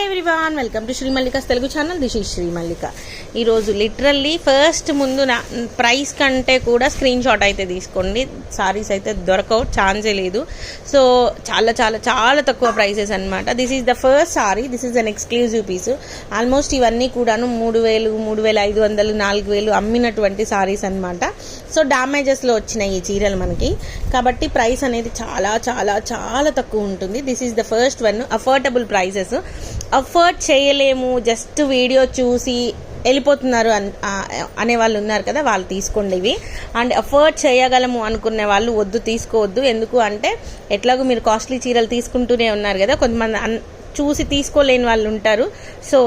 Hi everyone, welcome to Shri Mallika's Telugu channel. This is Shri Mallika. ఈరోజు literally first ముందు నా ప్రైస్ కంటే కూడా స్క్రీన్ షాట్ అయితే తీసుకోండి. సారీస్ అయితే దొరకవు, ఛాన్సే లేదు. సో చాలా చాలా చాలా తక్కువ ప్రైసెస్ అనమాట. This is the first sorry, this is an exclusive piece. Almost ఇవన్నీ కూడాను 3,000, 3,500, 4,000 అమ్మినటువంటి సారీస్ అనమాట. సో డ్యామేజెస్లో వచ్చినాయి ఈ చీరలు మనకి, కాబట్టి ప్రైస్ అనేది చాలా చాలా చాలా తక్కువ ఉంటుంది. This is the first one. Affordable prices. Afford చేయలేము, జస్ట్ వీడియో చూసి వెళ్ళిపోతున్నారు అనే వాళ్ళు ఉన్నారు కదా, వాళ్ళు తీసుకోండి ఇవి. అండ్ అఫోర్డ్ చేయగలము అనుకునే వాళ్ళు వద్దు, తీసుకోవద్దు. ఎందుకు అంటే ఎట్లాగో మీరు కాస్ట్లీ చీరలు తీసుకుంటూనే ఉన్నారు కదా, కొంతమంది చూసి తీసుకోలేని వాళ్ళు ఉంటారు. So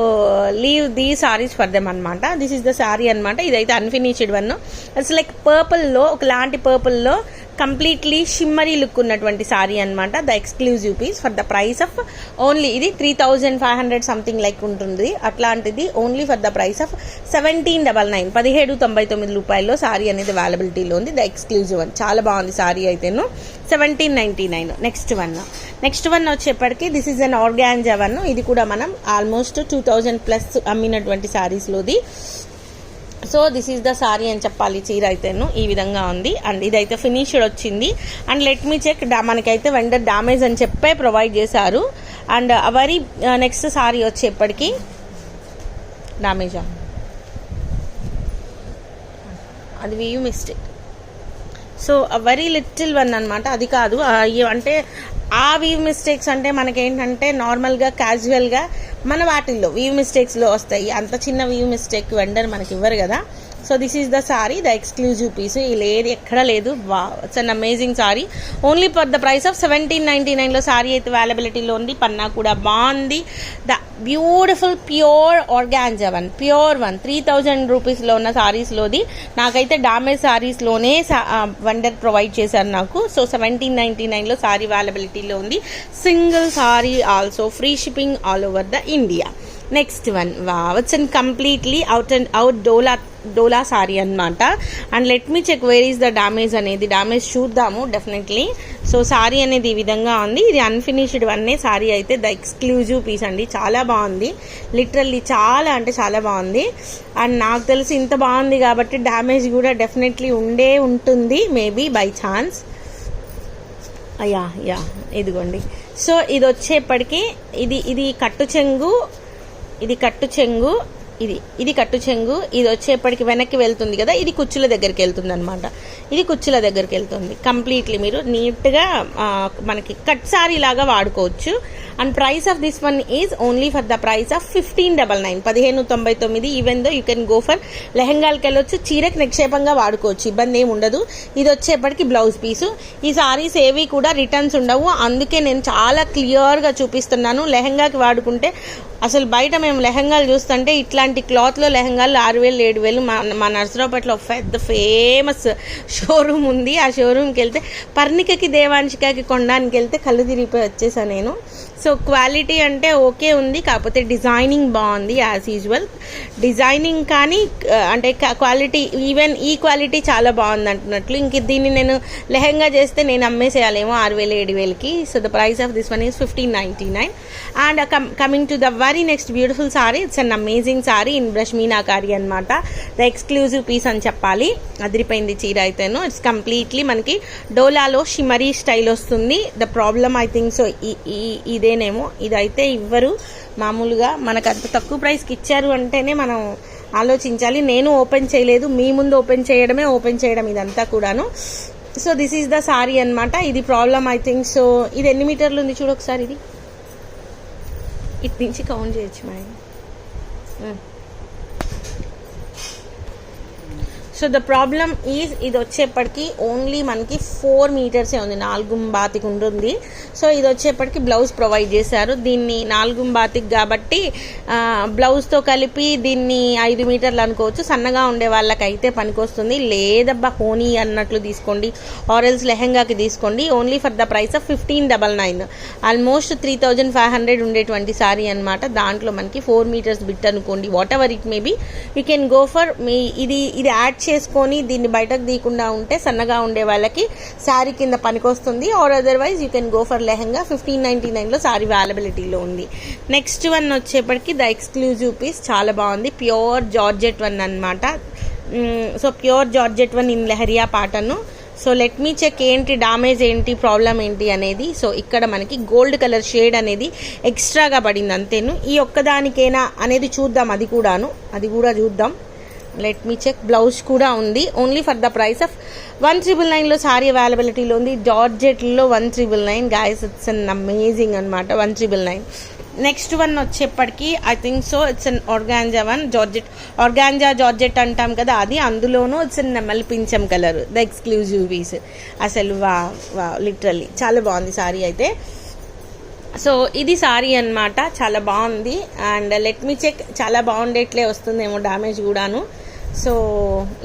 leave the sarees for them అనమాట. దిస్ ఈస్ ద సారీ అనమాట. ఇదైతే అన్ఫినిష్డ్ వన్. ఇట్స్ లైక్ పర్పుల్లో, ఒకలాంటి పర్పుల్లో కంప్లీట్లీ షిమ్మరీ లుక్ ఉన్నటువంటి సారీ అనమాట. The exclusive piece for the price of only, ఇది 3,500 సంథింగ్ లైక్ ఉంటుంది. అట్లాంటిది only for the price of 1799, 1799 రూపాయల్లో సారీ అనేది అవైలబిలిటీలో ఉంది. The exclusive one. చాలా బాగుంది సారీ అయితేను. 1799. నెక్స్ట్ వన్ వచ్చేప్పటికి this is an organza one. ఇది కూడా మనం ఆల్మోస్ట్ 2,000+ అమ్మినటువంటి సారీస్లోది. So this is the sari అని చెప్పాలి. చీర అయితేను ఈ విధంగా ఉంది. అండ్ ఇదైతే ఫినిష్డ్ వచ్చింది. అండ్ లెట్ మీ చెక్, మనకైతే వెండర్ డామేజ్ అని చెప్పే ప్రొవైడ్ చేశారు. అండ్ అవరి నెక్స్ట్ సారీ వచ్చేప్పటికి డామేజా, అది weave mistake. So very little one అనమాట. అది కాదు అంటే ఆ వీవ్ మిస్టేక్స్ అంటే మనకేంటంటే నార్మల్గా క్యాజువల్గా మన వాటిల్లో వీవ్ మిస్టేక్స్లో వస్తాయి. అంత చిన్న వీవ్ మిస్టేక్ వెండర్ మనకి ఇవ్వరు కదా. So this is the sari, the exclusive piece. లేదు, ఎక్కడ లేదు. Wow, it's an amazing sari. Only for the price of 1799లో సారీ అయితే అవైలబిలిటీలో ఉంది. పన్నా కూడా బాగుంది. The beautiful pure organza one, pure one. 3,000 రూపీస్లో ఉన్న సారీస్లోది. నాకైతే డామేజ్ సారీస్లోనే వెండర్ ప్రొవైడ్ చేశారు నాకు. సో 1799లో సారీ అవైలబిలిటీలో ఉంది. Single sari also, free shipping all over the India. Next one, wow, it's an completely out and out డోలా సారీ అనమాట. And let me check where is the damage అనేది. డామేజ్ చూద్దాము డెఫినెట్లీ. సో సారీ అనేది ఈ విధంగా ఉంది. ఇది అన్ఫినిష్డ్ వన్నే సారీ అయితే. ద ఎక్స్క్లూజివ్ పీస్ అండి. చాలా బాగుంది, లిటరల్లీ చాలా అంటే చాలా బాగుంది. అండ్ నాకు తెలిసి ఇంత బాగుంది కాబట్టి డామేజ్ కూడా డెఫినెట్లీ ఉంటుంది, మేబీ బై ఛాన్స్. యా ఇదిగోండి. సో ఇది వచ్చేప్పటికి ఇది కట్టు చెంగు, ఇది కట్టు చెంగు, ఇది కట్టు చెంగు. ఇది వచ్చేప్పటికి వెనక్కి వెళ్తుంది కదా, ఇది కుచ్చుల దగ్గరికి వెళ్తుంది అనమాట. ఇది కుచ్చుల దగ్గరికి వెళ్తుంది. కంప్లీట్లీ మీరు నీట్గా మనకి కట్ సారీ లాగా వాడుకోవచ్చు. And price of this one is only for the price of 1599, 1599. Even though you can go for లెహంగాలకి వెళ్ళొచ్చు, చీరకు నిక్షేపంగా వాడుకోవచ్చు, ఇబ్బంది ఏమి ఉండదు. ఇది వచ్చేప్పటికి బ్లౌజ్ పీసు. ఈ సారీస్ ఏవి కూడా రిటర్న్స్ ఉండవు, అందుకే నేను చాలా క్లియర్గా చూపిస్తున్నాను. లెహంగాకి వాడుకుంటే అసలు బయట మేము లెహంగాలు చూస్తుంటే ఇట్లాంటి క్లాత్లో లెహంగాలు 6,000, 7,000. మా నర్సరావుపేటలో పెద్ద ఫేమస్ షోరూమ్ ఉంది. ఆ షోరూమ్కి వెళ్తే పర్ణికకి, దేవాంశికకి కొనడానికి వెళ్తే కళ్ళు తిరిగిపోయి వచ్చేసాను నేను. సో క్వాలిటీ అంటే ఓకే ఉంది, కాకపోతే డిజైనింగ్ బాగుంది యాజ్ యూజువల్. డిజైనింగ్ కానీ అంటే క్వాలిటీ, ఈవెన్ ఈ క్వాలిటీ చాలా బాగుంది అంటున్నట్లు. ఇంక దీన్ని నేను లెహంగా చేస్తే నేను అమ్మేసేయాలేమో 6,000, 7,000కి. So the price of this one is 1599. And coming to the very next beautiful sari. It's an amazing sari in brush meenakari అనమాట. ద ఎక్స్క్లూజివ్ పీస్ అని చెప్పాలి. అదిరిపోయింది చీర అయితేను. ఇట్స్ కంప్లీట్లీ మనకి డోలాలో షిమరీ స్టైల్ వస్తుంది. The problem I think so ఇదేనేమో, ఇదైతే ఇవ్వరు మామూలుగా. మనకు అంత తక్కువ ప్రైస్కి ఇచ్చారు అంటేనే మనం ఆలోచించాలి. నేను ఓపెన్ చేయలేదు, మీ ముందు ఓపెన్ చేయడం ఇదంతా కూడాను. So this is the saree అనమాట. ఇది ప్రాబ్లమ్ ఐ థింక్ సో. ఇది ఎన్ని మీటర్లు ఉంది చూడు ఒకసారి. ఇది ఇటు నుంచి కౌంట్ చేయొచ్చు madam. So the problem is ఇది వచ్చేప్పటికి ఓన్లీ మనకి 4 మీటర్సే ఉంది, 4 బాతికి ఉంటుంది. సో ఇది వచ్చేప్పటికి బ్లౌజ్ ప్రొవైడ్ చేశారు. దీన్ని 4 బాతికి కాబట్టి బ్లౌజ్తో కలిపి దీన్ని 5 మీటర్లు అనుకోవచ్చు. సన్నగా ఉండే వాళ్ళకైతే పనికొస్తుంది. లేదబ్బా హోనీ అన్నట్లు తీసుకోండి, ఆరెల్స్ లెహంగాకి తీసుకోండి. Only for the price of 1599. Almost 3,500 ఉండేటువంటి సారీ అనమాట. దాంట్లో మనకి 4 మీటర్స్ బిట్ అనుకోండి, what ever it may be, you can go for. ఇది యాడ్ చేసుకొని దీన్ని బయటకు తీయకుండా ఉంటే సన్నగా ఉండే వాళ్ళకి శారీ కింద పనికొస్తుంది. Or otherwise you can go for lehenga. 1599లో శారీ అవైలబిలిటీలో ఉంది. నెక్స్ట్ వన్ వచ్చేప్పటికి ద ఎక్స్క్లూజివ్ పీస్, చాలా బాగుంది. ప్యూర్ జార్జెట్ వన్ అనమాట. So pure georgette one in leheriya pattern. So let me check ఏంటి డామేజ్ ఏంటి ప్రాబ్లం ఏంటి అనేది. సో ఇక్కడ మనకి గోల్డ్ కలర్ షేడ్ అనేది ఎక్స్ట్రాగా పడింది అంతేను. ఈ ఒక్కదానికేనా అనేది చూద్దాం, అది కూడా చూద్దాం. Let me check. బ్లౌజ్ కూడా ఉంది. Only for the price of 1999లో సారీ అవైలబిలిటీలో ఉంది. జార్జెట్లో 1999 గాయస్, ఇట్స్ అన్ అమేజింగ్ అనమాట. 1999. నెక్స్ట్ వన్ వచ్చేప్పటికి I think so it's an organza one. Organza georgette అంటాం కదా అది. అందులోనూ ఇట్స్ అన్ నెమల్ పింఛం కలర్, ద ఎక్స్క్లూజివ్ పీస్. అసలు వా లిటరల్లీ చాలా బాగుంది సారీ అయితే. సో ఇది సారీ అనమాట, చాలా బాగుంది. అండ్ లెట్ మీ చెక్, చాలా బాగుండేట్లే వస్తుందేమో డ్యామేజ్ కూడాను. సో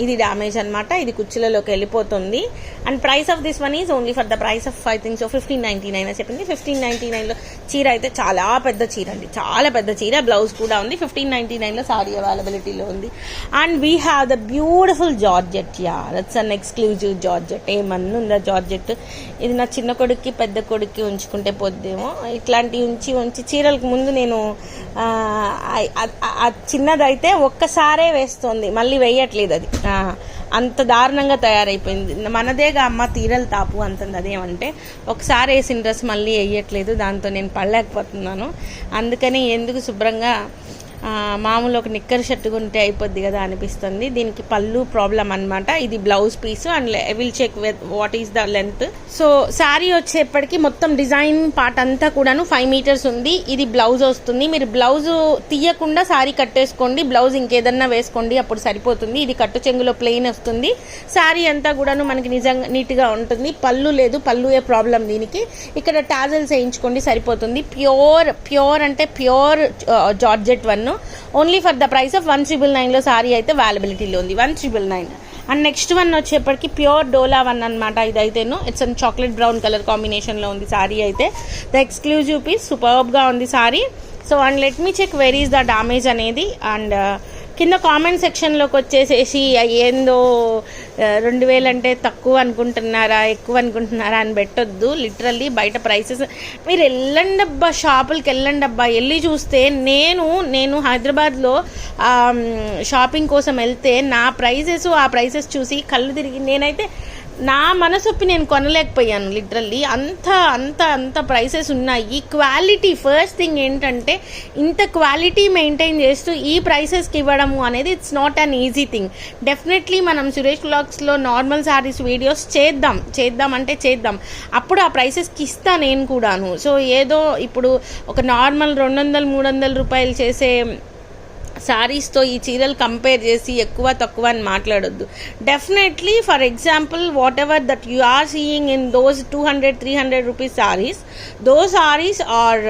ఇది డ్యామేజ్ అనమాట, ఇది కుచ్చులలోకి వెళ్ళిపోతుంది. And price of this one is only for the price of I think so 1599 అని చెప్పింది. 1599లో చీర అయితే చాలా పెద్ద చీర అండి, చాలా పెద్ద చీర. బ్లౌజ్ కూడా ఉంది. 1599లో సారీ అవైలబిలిటీలో ఉంది. And we have the beautiful georgette. Yeah, that's an exclusive georgette. ఏమన్నా ఉందా జార్జెట్? ఇది నా చిన్న కొడుక్కి పెద్ద కొడుక్కి ఉంచుకుంటే పోద్దేమో. ఇట్లాంటివి ఉంచి చీరలకు ముందు నేను చిన్నదైతే ఒక్కసారే వేస్తుంది, మళ్ళీ వేయట్లేదు. అది అంత దారుణంగా తయారైపోయింది. మనదేగా అమ్మ తీరలు తాపు అంటుంది. అదేమంటే ఒకసారి వేసిన డ్రెస్ మళ్ళీ వేయట్లేదు, దాంతో నేను పడలేకపోతున్నాను. అందుకని ఎందుకు శుభ్రంగా మామూలు ఒక నిక్కర్ షర్ట్ కొంటే అయిపోద్ది కదా అనిపిస్తుంది. దీనికి పళ్ళు ప్రాబ్లం అనమాట. ఇది blouse piece. And will check what is the length. So saree వచ్చేప్పటికి మొత్తం డిజైన్ పార్ట్ అంతా కూడాను 5 మీటర్స్ ఉంది. ఇది బ్లౌజ్ వస్తుంది. మీరు బ్లౌజ్ తీయకుండా శారీ కట్టేసుకోండి, బ్లౌజ్ ఇంకేదన్నా వేసుకోండి, అప్పుడు సరిపోతుంది. ఇది కట్టు చెంగులో ప్లెయిన్ వస్తుంది. శారీ అంతా కూడాను మనకి నిజంగా నీట్గా ఉంటుంది. పళ్ళు లేదు, పళ్ళు ఏ ప్రాబ్లం దీనికి. ఇక్కడ టాజల్స్ వేయించుకోండి సరిపోతుంది. ప్యూర్ అంటే pure georgette one. Only for the price of 1999లో సారీ అయితే అవైలబిలిటీలో ఉంది. 1999. అండ్ నెక్స్ట్ వన్ వచ్చేప్పటికి ప్యూర్ డోలా వన్ అనమాట. ఇదైతేను it's an chocolate brown colour కాంబినేషన్లో ఉంది సారీ అయితే. ద ఎక్స్క్లూజివ్ పీస్, సూపర్బ్గా ఉంది sari. So and let me check where is the damage అనేది. అండ్ కింద కామెంట్ సెక్షన్లోకి వచ్చేసేసి ఏందో 2000 అంటే తక్కువ అనుకుంటున్నారా ఎక్కువ అనుకుంటున్నారా అని పెట్టొద్దు. లిటరల్లీ బయట ప్రైసెస్ మీరు వెళ్ళండి అబ్బా, షాపులకి వెళ్ళండి అబ్బా, వెళ్ళి చూస్తే నేను హైదరాబాద్లో షాపింగ్ కోసం వెళ్తే నా ప్రైసెస్ ఆ ప్రైసెస్ చూసి కళ్ళు తిరిగి నేనైతే నా మనసొప్పి నేను కొనలేకపోయాను. లిటరల్లీ అంత ప్రైసెస్ ఉన్నాయి. క్వాలిటీ ఫస్ట్ థింగ్ ఏంటంటే ఇంత క్వాలిటీ మెయింటైన్ చేస్తూ ఈ ప్రైసెస్కి ఇవ్వడము అనేది it's not an easy thing. Definitely మనం సురేష్ వ్లాగ్స్లో నార్మల్ సారీస్ వీడియోస్ చేద్దాం అంటే చేద్దాం. అప్పుడు ఆ ప్రైసెస్కి ఇస్తా నేను కూడాను. సో ఏదో ఇప్పుడు ఒక నార్మల్ 200-300 రూపాయలు చేసే సారీస్తో ఈ చీరలు కంపేర్ చేసి ఎక్కువ తక్కువ అని మాట్లాడొద్దు. Definitely for example whatever that you are seeing in those 200-300 rupees sarees, those sarees are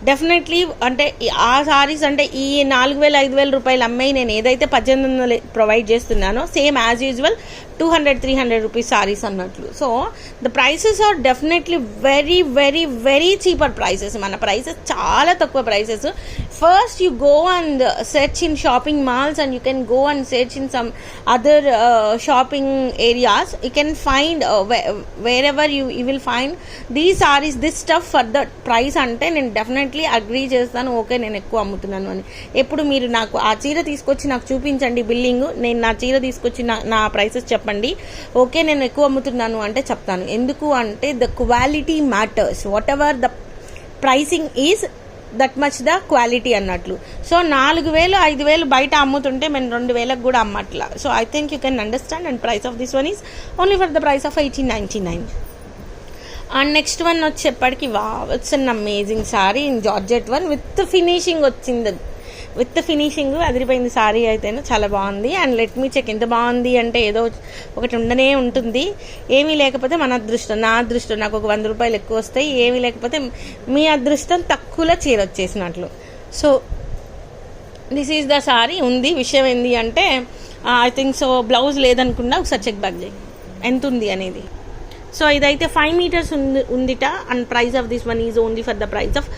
definitely అంటే ఆ సారీస్ అంటే ఈ 4000-5000 రూపాయలు అమ్మాయి నేను ఏదైతే 1800 ప్రొవైడ్ చేస్తున్నానో same as usual 200-300 rupees saris అన్నట్లు. So the prices are definitely very very very cheaper prices. మన ప్రైసెస్ చాలా తక్కువ prices. First you go and search in shopping malls and you can go and search in some other shopping areas. You can find wherever you will find these saris this stuff for the price. అంటే నేను definitely agree చేస్తాను, okay నేను ఎక్కువ అమ్ముతున్నాను అని. ఎప్పుడు మీరు నాకు ఆ చీర తీసుకొచ్చి నాకు చూపించండి బిల్లింగ్, నేను నా చీర తీసుకొచ్చి నా ప్రైసెస్ చెప్పండి, ఓకే నేను ఎక్కువ అమ్ముతున్నాను అంటే చెప్తాను. ఎందుకు అంటే the quality matters. Whatever the pricing is that much the quality అన్నట్లు. సో 4000-5000 బయట అమ్ముతుంటే మేము 2000కి కూడా అమ్మట్లా. So I think you can understand. And price of this one is only for the price of 1899. And next one వచ్చేప్పటికి it's an amazing sari in georgette one with finishing వచ్చింది. With finishing అదిరిపోయింది సారీ అయితేనే, చాలా బాగుంది. అండ్ లెట్ మీ చెక్ ఎంత బాగుంది అంటే ఏదో ఒకటి ఉండనే ఉంటుంది. ఏమీ లేకపోతే మన అదృష్టం, నా అదృష్టం నాకు ఒక 100 రూపాయలు ఎక్కువ వస్తాయి. ఏమీ లేకపోతే మీ అదృష్టం తక్కువలో చీర వచ్చేసినట్లు. So this is the sari. ఉంది విషయం ఏంది అంటే ఐ థింక్ సో బ్లౌజ్ లేదనుకున్నా ఒకసారి చెక్ బ్యాక్ చేయి ఎంత ఉంది అనేది. సో ఇదైతే 5 మీటర్స్ ఉందిట. And price of this one is only for the price of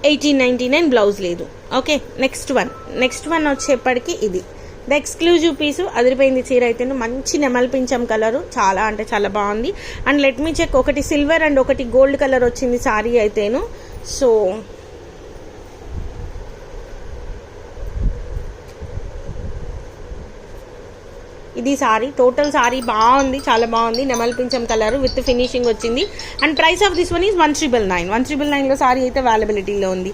1899. Blouse లేదు. ఓకే నెక్స్ట్ వన్ వచ్చేప్పటికి ఇది ద ఎక్స్క్లూజివ్ పీసు అదిరిపోయింది చీర అయితేను. మంచి నెమల్ పింఛం కలరు, చాలా అంటే చాలా బాగుంది. అండ్ లెట్ మీ చెక్, ఒకటి సిల్వర్ అండ్ ఒకటి గోల్డ్ కలర్ వచ్చింది సారీ అయితేను. సో ఇది సారీ, టోటల్ సారీ బాగుంది, చాలా బాగుంది. నెమల్ పింఛం కలర్ విత్ ఫినిషింగ్ వచ్చింది. And price of this one is 1,999. 1,999లో సారీ అయితే అవైలబిలిటీలో ఉంది.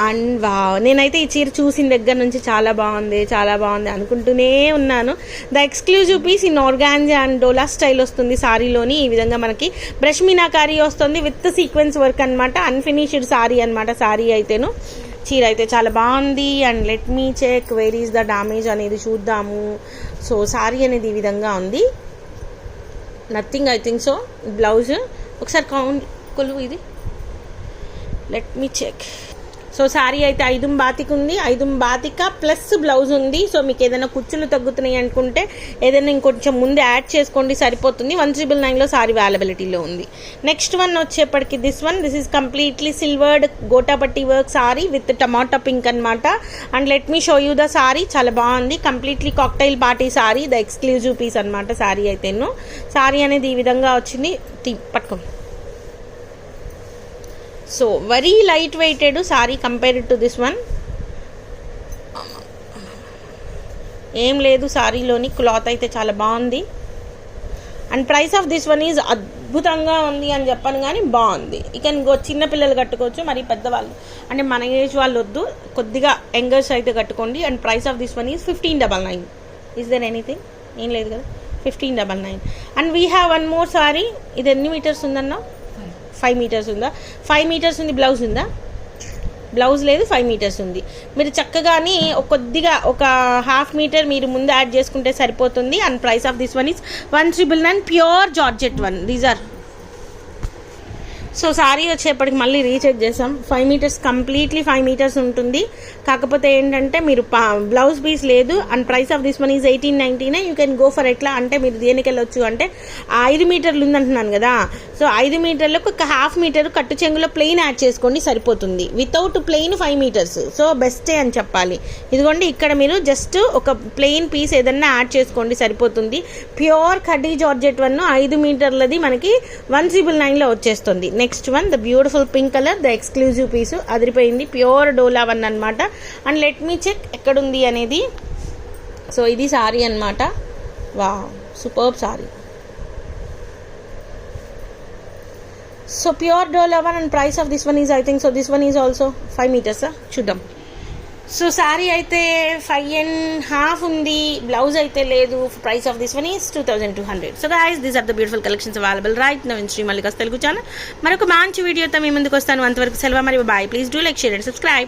అండ్ నేనైతే ఈ చీర చూసిన దగ్గర నుంచి చాలా బాగుంది, చాలా బాగుంది అనుకుంటూనే ఉన్నాను. The exclusive piece in organza and dola style వస్తుంది సారీలోని. ఈ విధంగా మనకి బ్రష్ మీనాకారీ వస్తుంది విత్ సీక్వెన్స్ వర్క్ అనమాట. అన్ఫినిష్డ్ సారీ అనమాట సారీ అయితేను. చీర అయితే చాలా బాగుంది. And let me check where is the damage అనేది చూద్దాము. సో సారీ అనేది ఈ విధంగా ఉంది, nothing I think so. Blouse ఒకసారి కౌంట్ కొలువు ఇది, let me check. So sorry అయితే 5 బాతిక ఉంది, 5 బాతిక ప్లస్ బ్లౌజ్ ఉంది. సో మీకు ఏదైనా కుచ్చులు తగ్గుతున్నాయి అనుకుంటే ఏదైనా ఇంకొంచెం ముందు యాడ్ చేసుకోండి, సరిపోతుంది. 1,999లో సారీ అవైలబిలిటీలో ఉంది. నెక్స్ట్ వన్ వచ్చేప్పటికి this is completely silvered gotapatti work sari with tomato pink అనమాట. And let me show you the sari, చాలా బాగుంది. Completely cocktail party sari, the exclusive piece అనమాట సారీ అయితేను. సారీ అనేది ఈ విధంగా వచ్చింది, పట్టుకో. So very light weighted sari compared to this one. ఏం లేదు సారీలోని, క్లాత్ అయితే చాలా బాగుంది. And price of this one is అద్భుతంగా ఉంది అని చెప్పను కానీ బాగుంది. ఇక చిన్న పిల్లలు కట్టుకోవచ్చు, మరి పెద్దవాళ్ళు అంటే మన ఏజ్ వాళ్ళు వద్దు, కొద్దిగా యంగర్స్ అయితే కట్టుకోండి. And price of this one is 1599. Is there anything? ఏం లేదు కదా, 1599. And we have one more saree. ఇది ఎన్ని మీటర్స్ ఉందన్నా? 5 మీటర్స్ ఉందా? 5 మీటర్స్ ఉంది. బ్లౌజ్ ఉందా? బ్లౌజ్ లేదు, 5 మీటర్స్ ఉంది. మీరు చక్కగాని కొద్దిగా ఒక 1/2 మీటర్ మీరు ముందు యాడ్ చేసుకుంటే సరిపోతుంది. And price of this one is 1,999 pure georgette one. These are. So saree వచ్చేప్పటికి మళ్ళీ రీచెక్ చేసాం. 5 మీటర్స్ కంప్లీట్లీ 5 మీటర్స్ ఉంటుంది. కాకపోతే ఏంటంటే మీరు బ్లౌజ్ పీస్ లేదు. And price of this one is 1899. You can go for ఎట్లా అంటే మీరు దేనికి వెళ్ళొచ్చు అంటే 5 మీటర్లు ఉందంటున్నాను కదా. సో 5 మీటర్లకు ఒక 1/2 మీటర్ కట్టు చెంగులో ప్లెయిన్ యాడ్ చేసుకోండి, సరిపోతుంది. Without plain 5 metres. సో బెస్టే అని చెప్పాలి. ఇదిగోండి ఇక్కడ మీరు జస్ట్ ఒక ప్లెయిన్ పీస్ ఏదన్నా యాడ్ చేసుకోండి, సరిపోతుంది. ప్యూర్ ఖడ్డీ జార్జెట్ వన్ 5 మీటర్లది మనకి 1,999లో వచ్చేస్తుంది. Next one the beautiful pink colour, the exclusive piece అదిరిపోయింది. ప్యూర్ డోలా వన్ అనమాట. అండ్ లెట్ మీ చెక్ ఎక్కడుంది అనేది. సో ఇది సారీ అనమాట. Wow superb sari. So pure డోలా one. And price of this one is I think so this one is also 5 metres. చూద్దాం. So sorry అయితే 5.5 ఉంది, బ్లౌజ్ అయితే లేదు. Price of this one is 2,200. So guys these are the beautiful collections available right now in Sri Mallika's Telugu channel. మరొక మంచి వీడియోతో మీ ముందుకు వస్తాను. అంతవరకు సెలవు, మరి bye. Please do like, share and subscribe.